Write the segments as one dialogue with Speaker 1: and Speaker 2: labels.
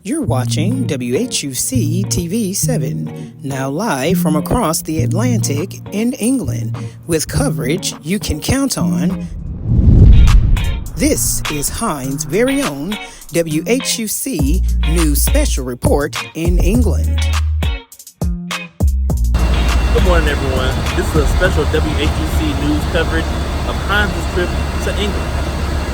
Speaker 1: You're watching WHUC TV 7, now live from across the Atlantic in England, with coverage you can count on. This is Hinds' very own WHUC News Special Report in England.
Speaker 2: Good morning, everyone. This is a special WHUC news coverage of Hinds' trip to England.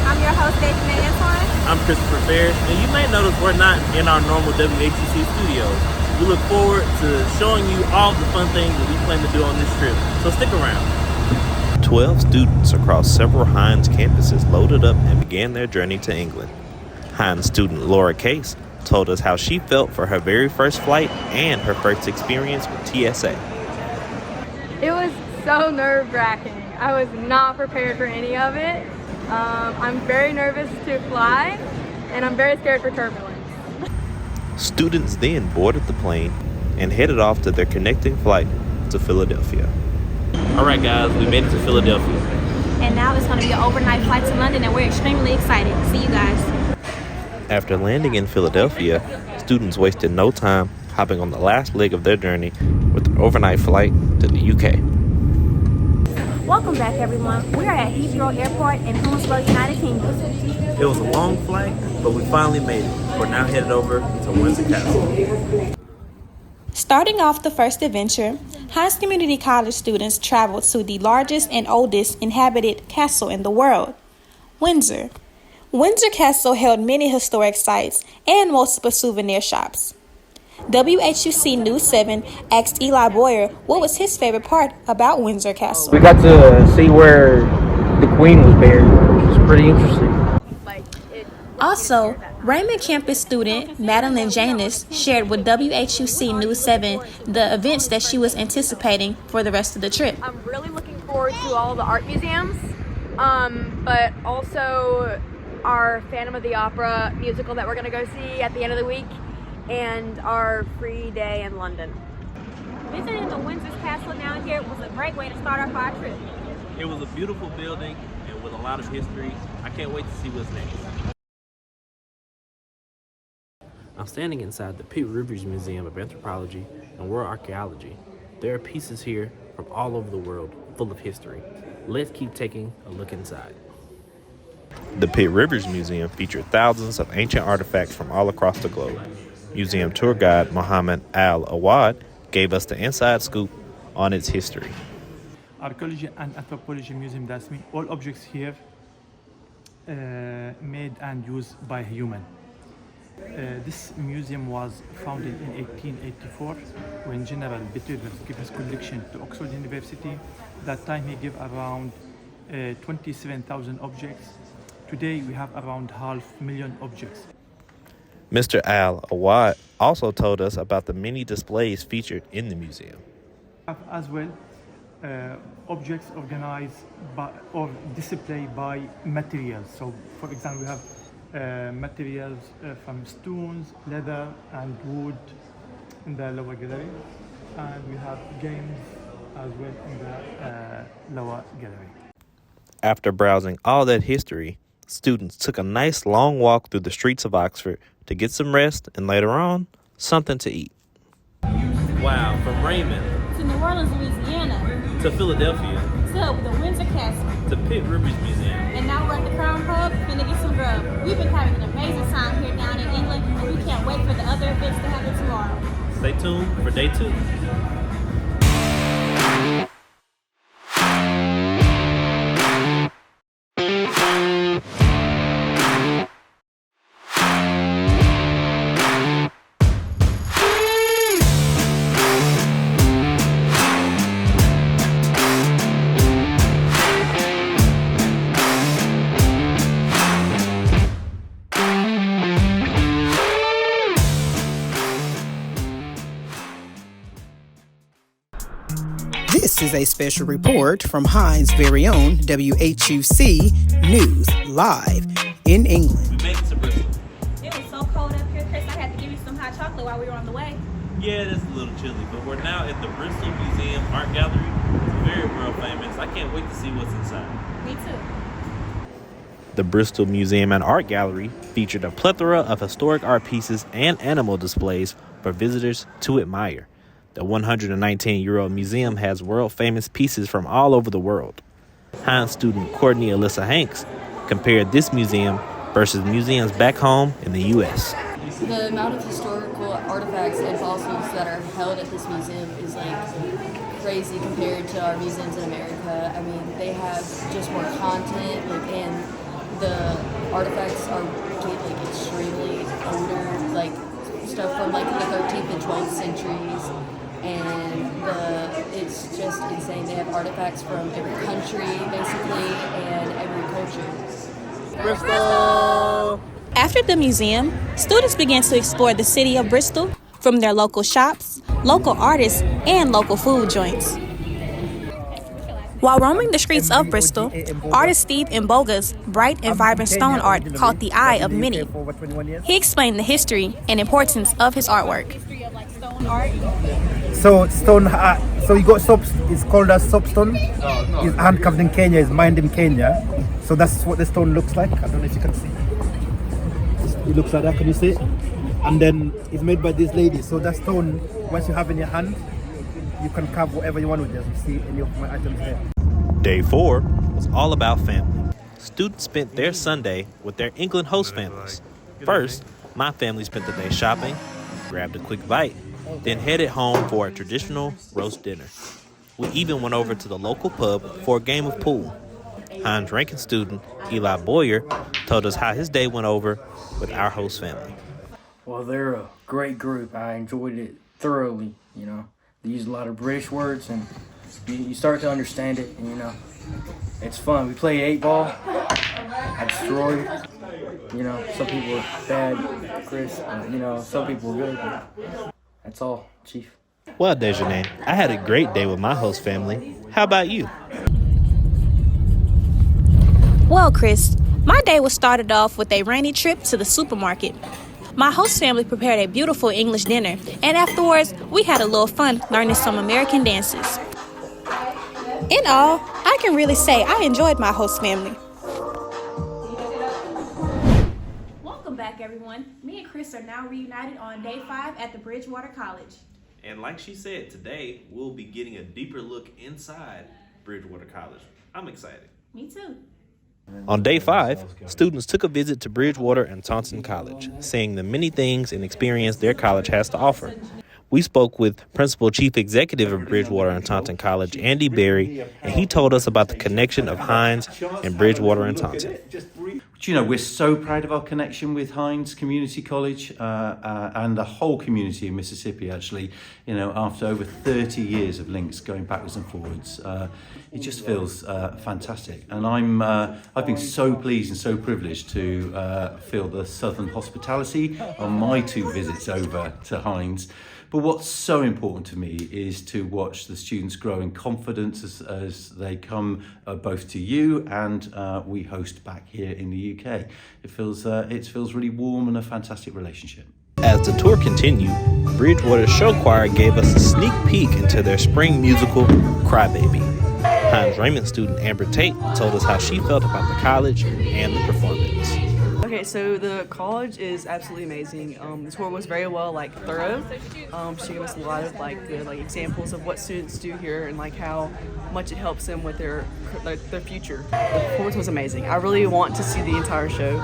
Speaker 3: I'm your host, Da'Jnea Antoine.
Speaker 2: I'm Christopher Farrish, and you may notice we're not in our normal WHUC studios. We look forward to showing you all the fun things that we plan to do on this trip, so stick around.
Speaker 4: 12 students across several Hinds campuses loaded up and began their journey to England. Hinds student Laura Case told us how she felt for her very first flight and her first experience with TSA.
Speaker 3: It was so nerve-wracking. I was not prepared for any of it. I'm very nervous to fly, and I'm very scared for turbulence.
Speaker 4: Students then boarded the plane and headed off to their connecting flight to Philadelphia.
Speaker 2: All right, guys, we made it to Philadelphia.
Speaker 5: And now it's going to be an overnight flight to London, and we're extremely excited. See you guys.
Speaker 4: After landing in Philadelphia, students wasted no time hopping on the last leg of their journey with an overnight flight to the UK.
Speaker 5: Welcome back, everyone. We are at Heathrow Airport in Bristol, United Kingdom.
Speaker 2: It was a long flight, but we finally made it. We're now headed over to Windsor Castle.
Speaker 6: Starting off the first adventure, Hinds Community College students traveled to the largest and oldest inhabited castle in the world, Windsor. Windsor Castle held many historic sites and multiple souvenir shops. WHUC News 7 asked Eli Boyer what was his favorite part about Windsor Castle.
Speaker 7: We got to see where the Queen was buried, which was pretty interesting.
Speaker 6: Also, Raymond campus student Madeline Janus shared with WHUC News 7 the events that she was anticipating for the rest of the trip.
Speaker 3: I'm really looking forward to all the art museums, but also our Phantom of the Opera musical that we're going to go see at the end of the week, and our free day in London.
Speaker 5: Visiting the Windsor Castle down here was a great way to start off our trip.
Speaker 2: It was a beautiful building and with a lot of history. I can't wait to see what's next. I'm standing inside the Pitt Rivers Museum of Anthropology and World Archaeology. There are pieces here from all over the world full of history. Let's keep taking a look inside.
Speaker 4: The Pitt Rivers Museum featured thousands of ancient artifacts from all across the globe. Museum tour guide Mohammed Al-Awad gave us the inside scoop on its history.
Speaker 8: Archaeology and Anthropology Museum, that's me. All objects here made and used by human. This museum was founded in 1884 when General Bridgewater gave his collection to Oxford University. That time he gave around 27,000 objects. Today we have around 500,000 objects.
Speaker 4: Mr. Al-Awad also told us about the many displays featured in the museum.
Speaker 8: As well, objects organized by or displayed by materials. So, for example, we have materials from stones, leather, and wood in the lower gallery, and we have games as well in the lower gallery.
Speaker 4: After browsing all that history, students took a nice long walk through the streets of Oxford to get some rest and later on, something to eat.
Speaker 2: Wow, from Raymond
Speaker 5: To New Orleans, Louisiana.
Speaker 2: to Philadelphia
Speaker 5: To the Windsor Castle.
Speaker 2: to Pitt Rivers Museum.
Speaker 5: And now we're at the Crown Pub, finna get some grub. We've been having an amazing time here down in England, and we can't wait for the other events to happen tomorrow.
Speaker 2: Stay tuned for day 2.
Speaker 1: This is a special report from Hinds' very own WHUC News live in England.
Speaker 2: We made it to Bristol.
Speaker 5: It was so cold up here, Chris. I had to give you some hot chocolate while we were on the way.
Speaker 2: Yeah, it's a little chilly, but we're now at the Bristol Museum Art Gallery. It's very world famous. I can't wait to see what's inside.
Speaker 5: Me too.
Speaker 4: The Bristol Museum and Art Gallery featured a plethora of historic art pieces and animal displays for visitors to admire. The 119-year-old museum has world-famous pieces from all over the world. Hinds student Courtney Alyssa Hanks compared this museum versus museums back home in the U.S.
Speaker 9: The amount of historical artifacts and fossils that are held at this museum is crazy compared to our museums in America. I mean, they have just more content, and the artifacts are extremely older, stuff from the 13th and 12th centuries, and it's just insane. They have artifacts from every country, basically, and every culture.
Speaker 6: Bristol! After the museum, students began to explore the city of Bristol from their local shops, local artists, and local food joints. While roaming the streets of Bristol, artist Steve Mboga's bright and vibrant stone art caught the eye of many. He explained the history and importance of his artwork.
Speaker 10: So stone art, so you got it's called a soapstone. It's handcrafted in Kenya, it's mined in Kenya. So that's what the stone looks like. I don't know if you can see. It looks like that, can you see it? And then it's made by this lady. So that stone, once you have in your hand, you can carve whatever you want with it. As you see any of my items here.
Speaker 4: Day 4 was all about family. Students spent their Sunday with their England host families. First, my family spent the day shopping, grabbed a quick bite, then headed home for a traditional roast dinner. We even went over to the local pub for a game of pool. Hinds ranking student Eli Boyer told us how his day went over with our host family.
Speaker 7: Well, they're a great group. I enjoyed it thoroughly, They use a lot of British words, and you start to understand it, and it's fun. We play 8-ball. I destroyed. Some people were bad, Chris. Some people were good. But that's all, Chief.
Speaker 4: Well, Da'Jnea, I had a great day with my host family. How about you?
Speaker 6: Well, Chris, my day was started off with a rainy trip to the supermarket. My host family prepared a beautiful English dinner, and afterwards, we had a little fun learning some American dances. In all, I can really say I enjoyed my host family. Welcome back, everyone. Me and Chris are now reunited on day 5 at the Bridgewater College.
Speaker 4: And like she said, today we'll be getting a deeper look inside Bridgewater College. I'm excited.
Speaker 6: Me too.
Speaker 4: On day 5, students took a visit to Bridgewater and Taunton College, seeing the many things and experience their college has to offer. We spoke with Principal Chief Executive of Bridgewater and Taunton College, Andy Berry, and he told us about the connection of Hinds and Bridgewater and Taunton.
Speaker 11: We're so proud of our connection with Hinds Community College and the whole community in Mississippi, actually. After over 30 years of links going backwards and forwards, it just feels fantastic. And I've been so pleased and so privileged to feel the southern hospitality on my 2 visits over to Hinds. But what's so important to me is to watch the students grow in confidence as they come both to you and we host back here in the UK. It feels really warm and a fantastic relationship.
Speaker 4: As the tour continued, Bridgewater Show Choir gave us a sneak peek into their spring musical, Crybaby. Hinds Raymond student Amber Tate told us how she felt about the college and the performance.
Speaker 12: Okay, so the college is absolutely amazing. The tour was very well thorough. She gave us a lot of good examples of what students do here and how much it helps them with their future. The performance was amazing. I really want to see the entire show.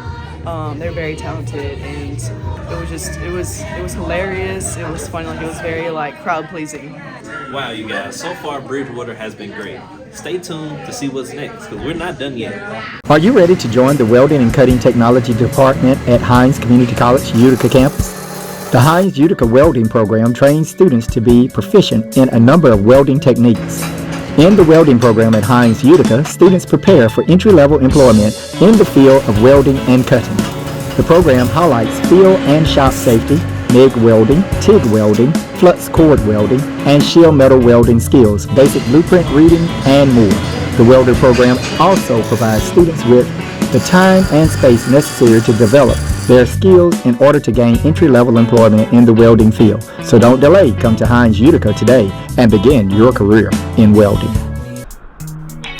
Speaker 12: They're very talented, and it was hilarious. It was fun. It was very crowd pleasing.
Speaker 4: Wow, you guys! So far, Bridgewater has been great. Stay tuned to see what's next, because we're not done yet.
Speaker 13: Are you ready to join the Welding and Cutting Technology Department at Hinds Community College, Utica campus? The Hinds Utica Welding Program trains students to be proficient in a number of welding techniques. In the welding program at Hinds Utica, students prepare for entry-level employment in the field of welding and cutting. The program highlights field and shop safety, MIG welding, TIG welding, flux cord welding, and shear metal welding skills, basic blueprint reading, and more. The welder program also provides students with the time and space necessary to develop their skills in order to gain entry-level employment in the welding field. So don't delay. Come to Hinds Utica today and begin your career in welding.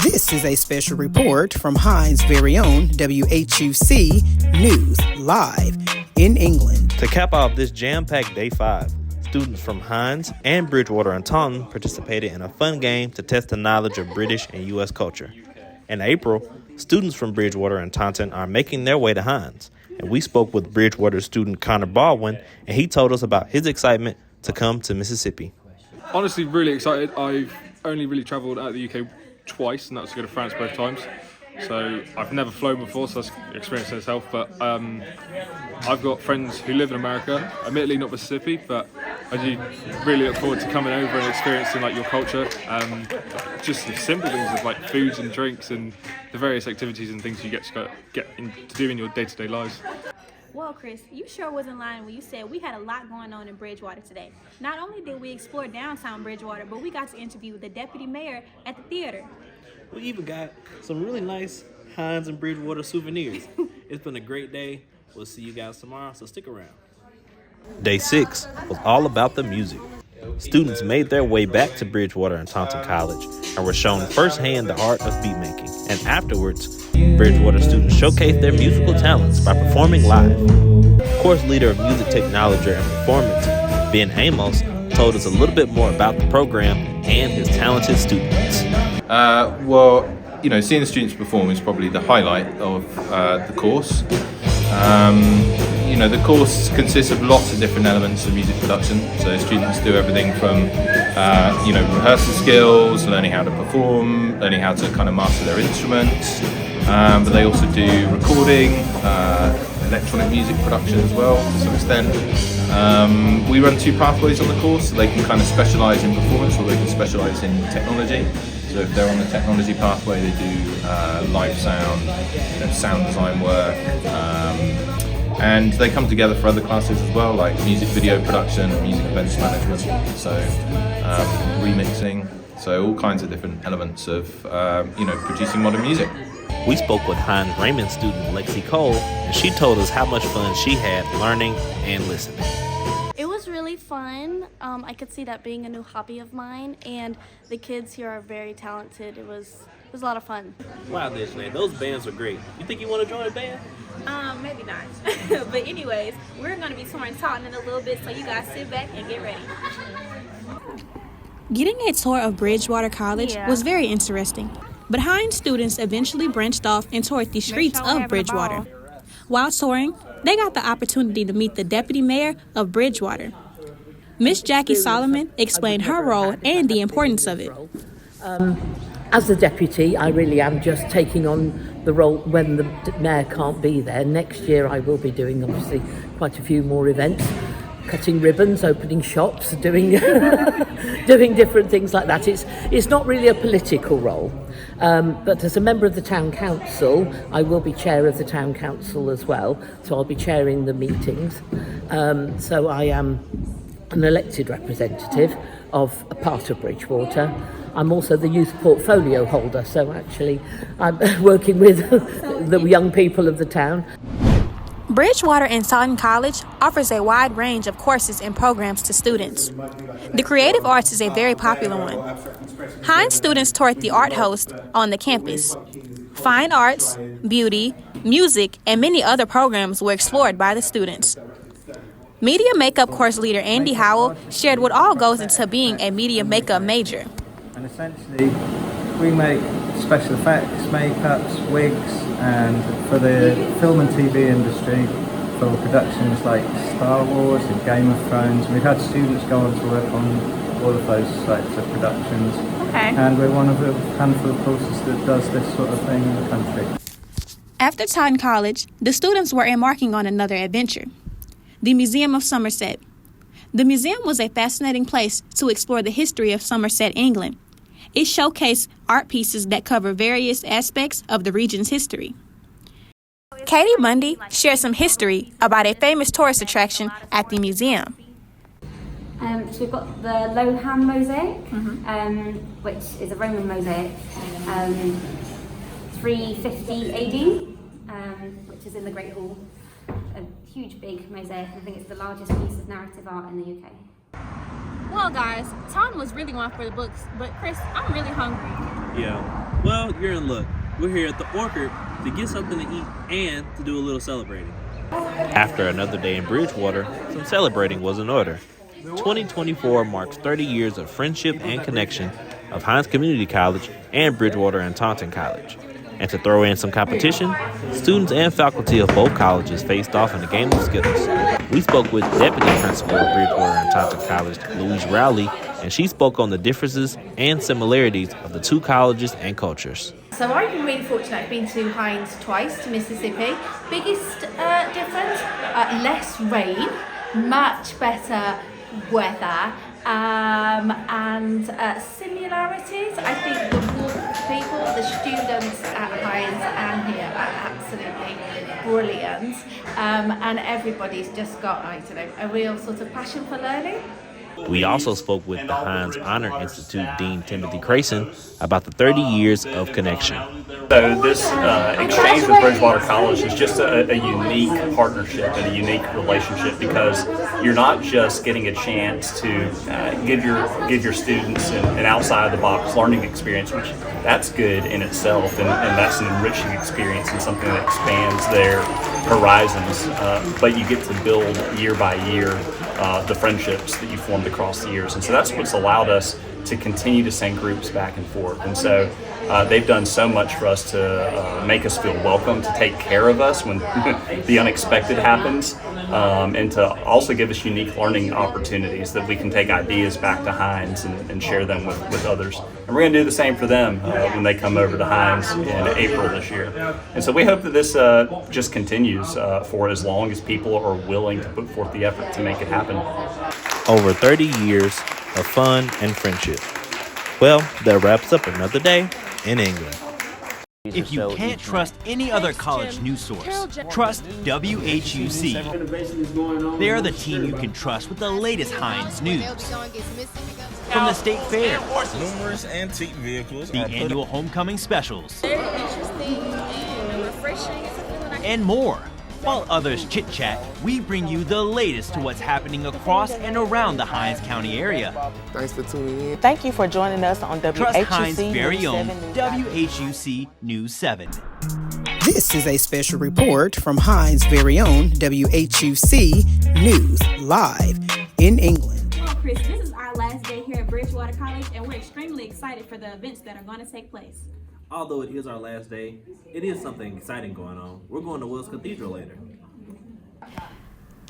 Speaker 1: This is a special report from Hinds' very own WHUC News, live in England.
Speaker 4: To cap off this jam-packed Day 5, students from Hinds and Bridgewater and Taunton participated in a fun game to test the knowledge of British and U.S. culture. In April, students from Bridgewater and Taunton are making their way to Hinds, and we spoke with Bridgewater student Connor Baldwin, and he told us about his excitement to come to Mississippi.
Speaker 14: Honestly, really excited. I've only really travelled out of the UK twice, and that was to go to France both times. So I've never flown before, so that's an experience in itself. But I've got friends who live in America, admittedly not Mississippi, but I do really look forward to coming over and experiencing like your culture. Just the simple things of like foods and drinks and the various activities and things you get to do in your day-to-day lives.
Speaker 5: Well, Chris, you sure wasn't lying when you said we had a lot going on in Bridgewater today. Not only did we explore downtown Bridgewater, but we got to interview the deputy mayor at the theater.
Speaker 2: We even got some really nice Hinds and Bridgewater souvenirs. It's been a great day. We'll see you guys tomorrow, so stick around.
Speaker 4: Day 6 was all about the music. Students made their way back to Bridgewater and Taunton College and were shown firsthand the art of beat making. And afterwards, Bridgewater students showcased their musical talents by performing live. Course leader of music technology and performance, Ben Amos, told us a little bit more about the program and his talented students.
Speaker 15: Well, seeing the students perform is probably the highlight of the course. The course consists of lots of different elements of music production. So students do everything from, rehearsal skills, learning how to perform, learning how to kind of master their instruments. But they also do recording, electronic music production as well, to some extent. We run 2 pathways on the course, so they can kind of specialise in performance or they can specialise in technology. So if they're on the technology pathway, they do live sound, sound design work, and they come together for other classes as well, like music video production, music events management, so remixing, so all kinds of different elements of producing modern music.
Speaker 4: We spoke with Hinds Raymond student Lexi Cole, and she told us how much fun she had learning and listening.
Speaker 16: It was really fun. I could see that being a new hobby of mine, and the kids here are very talented. It was a lot of fun.
Speaker 2: Wow, Da'Jnea, those bands are great. You think you want to join a band?
Speaker 5: Maybe not. But anyways, we're going to be touring Taunton in a little bit, so you guys sit back and get ready.
Speaker 6: Getting a tour of Bridgewater College was very interesting, but Hinds students eventually branched off and toured the streets of Bridgewater. While touring, they got the opportunity to meet the deputy mayor of Bridgewater. Miss Jackie Solomon explained her role and the importance of it.
Speaker 17: As the deputy, I really am just taking on the role when the mayor can't be there. Next year I will be doing obviously quite a few more events, cutting ribbons, opening shops, doing doing different things like that. It's not really a political role, but as a member of the town council, I will be chair of the town council as well, so I'll be chairing the meetings. So I am an elected representative of a part of Bridgewater. I'm also the youth portfolio holder, so actually I'm working with the young people of the town.
Speaker 6: Bridgewater and Taunton College offers a wide range of courses and programs to students. The creative arts is a very popular one. Hinds students toured the art host on the campus. Fine arts, beauty, music, and many other programs were explored by the students. Media makeup course leader Andy Howell shared what all goes into being a media makeup major.
Speaker 18: And essentially, we make special effects, makeups, wigs, and for the film and TV industry, for productions like Star Wars and Game of Thrones, we've had students go on to work on all of those types of productions. Okay. And we're one of a handful of courses that does this sort of thing in the country.
Speaker 6: After Taunton College, the students were embarking on another adventure, the Museum of Somerset. The museum was a fascinating place to explore the history of Somerset, England. It showcased art pieces that cover various aspects of the region's history. Katie Mundy shared some history about a famous tourist attraction at the museum.
Speaker 19: So we've got the Loham mosaic, which is a Roman mosaic, 350 AD, which is in the Great Hall. A huge, big mosaic. I think it's the largest piece of narrative art in the UK.
Speaker 5: Well, guys, Taunton was really one for the books, but Chris, I'm really hungry.
Speaker 2: Yeah,
Speaker 20: Well, you're in luck. We're here at the Orchard to get something to eat and to do a little celebrating.
Speaker 4: After another day in Bridgewater, some celebrating was in order. 2024 marks 30 years of friendship and connection of Hinds Community College and Bridgewater and Taunton College. And to throw in some competition, students and faculty of both colleges faced off in a game of Skittles. We spoke with Deputy Principal of Bridgewater and Taunton College, Louise Rowley, and she spoke on the differences and similarities of the two colleges and cultures.
Speaker 21: So I've been really fortunate. I've been to Hinds twice, to Mississippi. Biggest difference, less rain, much better weather, and similarities. I think the people, the students at Hinds and here are absolutely brilliant, and everybody's just got, I don't know, a real sort of passion for learning.
Speaker 4: We also spoke with the Hinds Honor Institute Dean Timothy Crayson about the 30 years of connection.
Speaker 22: So this exchange with Bridgewater College is just a unique partnership and a unique relationship, because you're not just getting a chance to give your students an outside the box learning experience, which that's good in itself, and that's an enriching experience and something that expands their horizons, but you get to build year by year the friendships that you formed across the years. And so that's what's allowed us to continue to send groups back and forth. And so they've done so much for us to make us feel welcome, to take care of us when the unexpected happens, and to also give us unique learning opportunities that we can take ideas back to Hinds and share them with others. And we're going to do the same for them when they come over to Hinds in April this year. And so we hope that this just continues for as long as people are willing to put forth the effort to make it happen.
Speaker 4: Over 30 years of fun and friendship. Well, that wraps up another day in England.
Speaker 23: If you can't trust any other college news source, trust WHUC. They are the team you can trust with the latest Hinds news. From the state fair,
Speaker 24: numerous antique vehicles,
Speaker 23: the annual homecoming specials,
Speaker 25: Very interesting and refreshing.
Speaker 23: and more. While others chit-chat, we bring you the latest to what's happening across and around the Hinds County area.
Speaker 26: Thanks for tuning in.
Speaker 27: Thank you for joining us on WHUC
Speaker 23: Trust Hinds'
Speaker 27: News
Speaker 23: very own
Speaker 27: 7.
Speaker 23: WHUC News 7.
Speaker 1: This is a special report from Hinds' very own WHUC News, live in England.
Speaker 5: Well, Chris, this is our last day here at Bridgewater College, and we're extremely excited for the events that are going to take place.
Speaker 20: Although it is our last day, it is something exciting going on. We're going to Wills Cathedral later.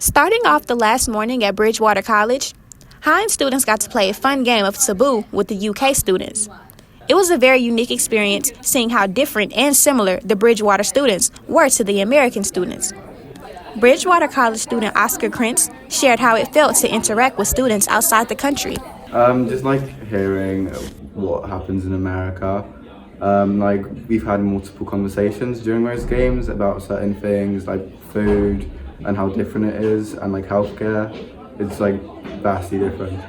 Speaker 6: Starting off the last morning at Bridgewater College, Hinds students got to play a fun game of taboo with the UK students. It was a very unique experience seeing how different and similar the Bridgewater students were to the American students. Bridgewater College student Oscar Krentz shared how it felt to interact with students outside the country.
Speaker 28: Just like hearing what happens in America. Like we've had multiple conversations during those games about certain things like food and how different it is, and like healthcare. It's like vastly different.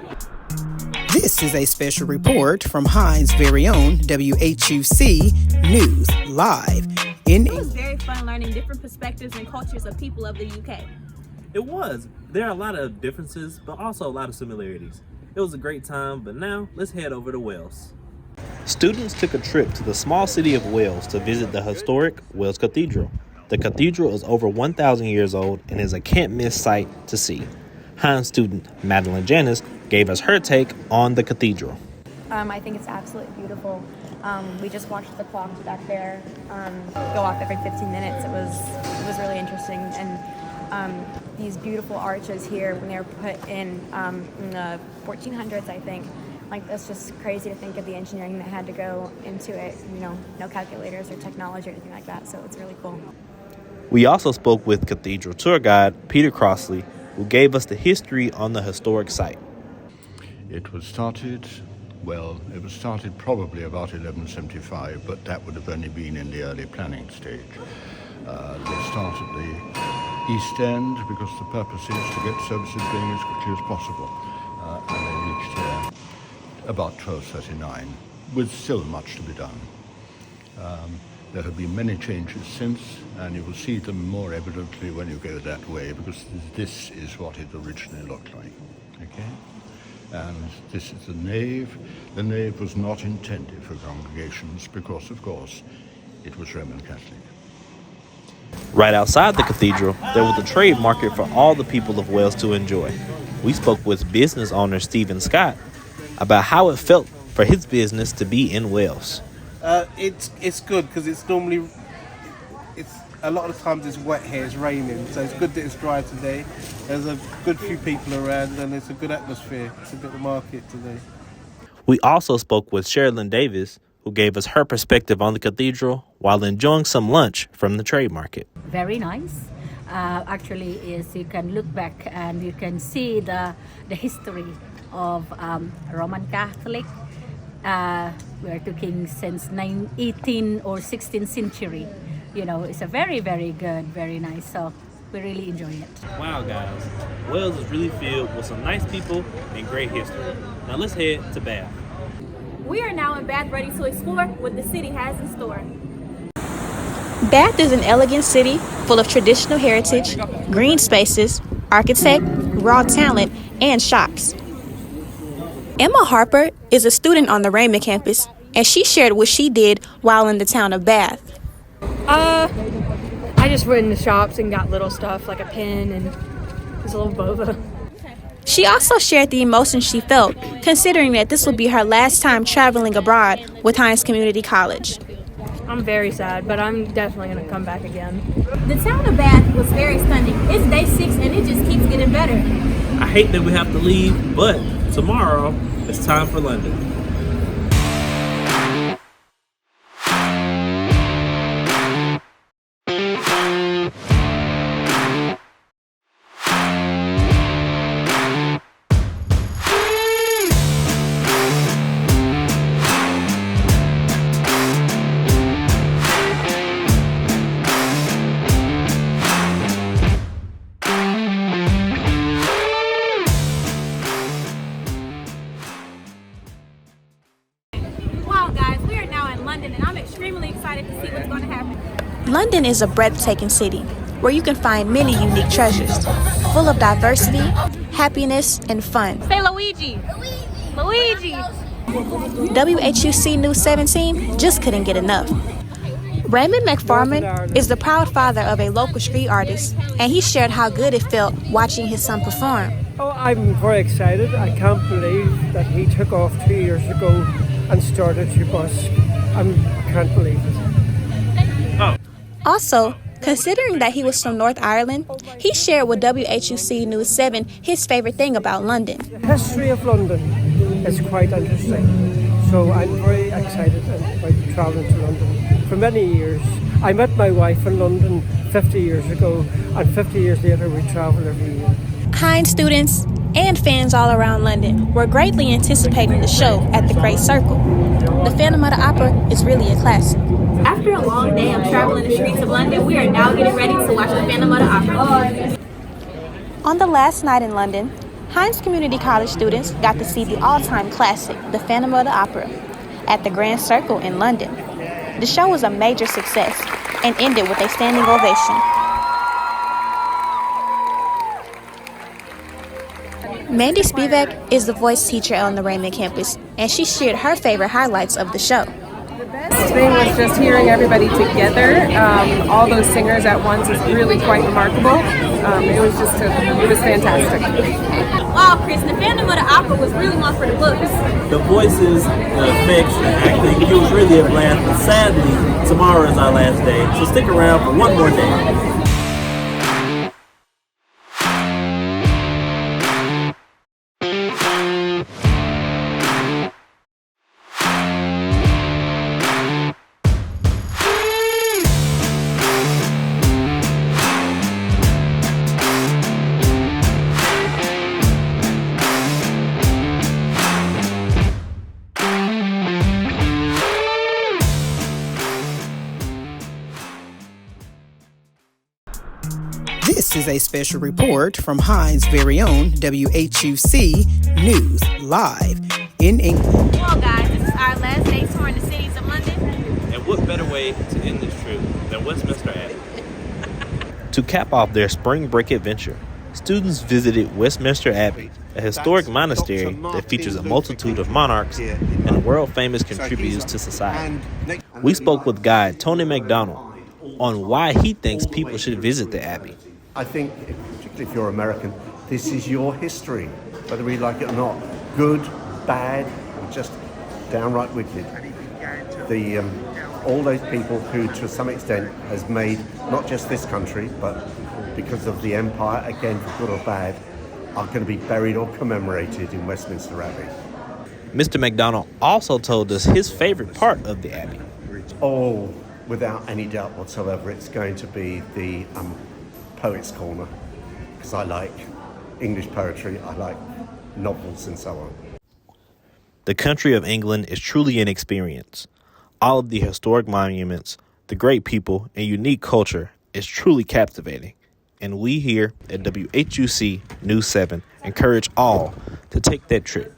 Speaker 1: This is a special report from Hinds' very own WHUC News, live in England.
Speaker 5: It was very fun learning different perspectives and cultures of people of the UK.
Speaker 20: It was. There are a lot of differences, but also a lot of similarities. It was a great time, but now let's head over to Wales.
Speaker 4: Students took a trip to the small city of Wales to visit the historic Wales Cathedral. The cathedral is over 1,000 years old and is a can't-miss sight to see. Hinds student Madeline Janis gave us her take on the cathedral.
Speaker 29: I think it's absolutely beautiful. We just watched the clock back there go off every 15 minutes. It was really interesting, and these beautiful arches here when they were put in the 1400s, I think. Like, that's just crazy to think of the engineering that had to go into it. You know, no calculators or technology or anything like that, so it's really cool.
Speaker 4: We also spoke with cathedral tour guide Peter Crossley, who gave us the history on the historic site.
Speaker 30: It was started probably about 1175, but that would have only been in the early planning stage. They start at the east end because the purpose is to get services going as quickly as possible. And they reached here about 1239, with still much to be done. There have been many changes since, and you will see them more evidently when you go that way, because this is what it originally looked like. Okay? And this is the nave. The nave was not intended for congregations because, of course, it was Roman Catholic.
Speaker 4: Right outside the cathedral, there was a trade market for all the people of Wales to enjoy. We spoke with business owner Stephen Scott about how it felt for his business to be in Wales.
Speaker 3: It's good because it's a lot of times it's wet here, it's raining, so it's good that it's dry today. There's a good few people around and it's a good atmosphere. It's a good market today.
Speaker 4: We also spoke with Sherilyn Davis, who gave us her perspective on the cathedral while enjoying some lunch from the trade market.
Speaker 7: Very nice. Actually, is you can look back and you can see the history of Roman Catholic. We are talking since 18th or 16th century. You know, it's a very, very good, very nice. So we really enjoy it.
Speaker 4: Wow, guys. Wales is really filled with some nice people and great history. Now let's head to Bath.
Speaker 5: We are now in Bath, ready to explore what the city has in store.
Speaker 6: Bath is an elegant city full of traditional heritage, green spaces, architect, raw talent, and shops. Emma Harper is a student on the Raymond campus, and she shared what she did while in the town of Bath.
Speaker 8: I just went in the shops and got little stuff like a pen and this little boba.
Speaker 6: She also shared the emotions she felt, considering that this will be her last time traveling abroad with Hinds Community College.
Speaker 8: I'm very sad, but I'm definitely going to come back again.
Speaker 5: The town of Bath was very stunning. It's day 6 and it just keeps getting better.
Speaker 20: I hate that we have to leave, but tomorrow it's time for London.
Speaker 6: London is a breathtaking city where you can find many unique treasures, full of diversity, happiness, and fun.
Speaker 5: Say Luigi! Luigi!
Speaker 6: WHUC News 17 just couldn't get enough. Raymond McFarman is the proud father of a local street artist, and he shared how good it felt watching his son perform.
Speaker 9: Oh, I'm very excited. I can't believe that he took off 2 years ago and started to busk. I can't believe it.
Speaker 20: Oh.
Speaker 6: Also, considering that he was from North Ireland, he shared with WHUC News 7 his favorite thing about London.
Speaker 9: The history of London is quite interesting, so I'm very excited about travelling to London. For many years, I met my wife in London 50 years ago, and 50 years later we travel every year.
Speaker 6: Hinds students and fans all around London were greatly anticipating the show at the Great Circle. The Phantom of the Opera is really a classic.
Speaker 5: After a long day of traveling the streets of London, we are now getting ready to watch the Phantom of the Opera.
Speaker 6: On the last night in London, Hinds Community College students got to see the all-time classic, The Phantom of the Opera, at the Grand Circle in London. The show was a major success and ended with a standing ovation. Mandy Spivak is the voice teacher on the Raymond campus, and she shared her favorite highlights of the show.
Speaker 10: The best thing was just hearing everybody together, all those singers at once is really quite remarkable. It was fantastic.
Speaker 5: Wow, Chris, the Phantom of the Opera was really one for the books.
Speaker 20: The voices, the effects, the acting, it was really a blast. But sadly, tomorrow is our last day, so stick around for one more day.
Speaker 1: This is a special report from Hinds' very own WHUC News, live in England.
Speaker 5: Well, guys, this is our last day touring the cities of London.
Speaker 4: And what better way to end this trip than Westminster Abbey? To cap off their spring break adventure, students visited Westminster Abbey, a historic monastery that features a multitude of monarchs and world-famous contributors to society. We spoke with guide Tony McDonald on why he thinks people should visit the Abbey.
Speaker 11: I think, particularly if you're American, this is your history, whether we like it or not. Good, bad, or just downright wicked. All those people who, to some extent, has made not just this country, but because of the empire, again, for good or bad, are going to be buried or commemorated in Westminster Abbey.
Speaker 4: Mr. McDonald also told us his favorite part of the Abbey.
Speaker 11: Oh, without any doubt whatsoever, it's going to be the Poets' Corner, because I like English poetry, I like novels and so on.
Speaker 4: The country of England is truly an experience. All of the historic monuments, the great people, and unique culture is truly captivating. And we here at WHUC News 7 encourage all to take that trip.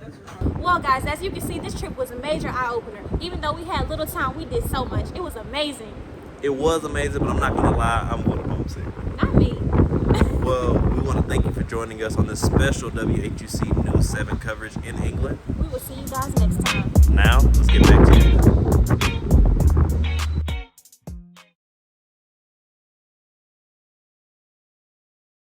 Speaker 5: Well, guys, as you can see, this trip was a major eye-opener. Even though we had little time, we did so much. It was amazing.
Speaker 20: It was amazing, but I'm not going to lie, I'm a little homesick.
Speaker 5: Not me.
Speaker 20: Well, we want to thank you for joining us on this special WHUC News 7 coverage in England.
Speaker 5: We will see you guys next time.
Speaker 20: Now, let's get back to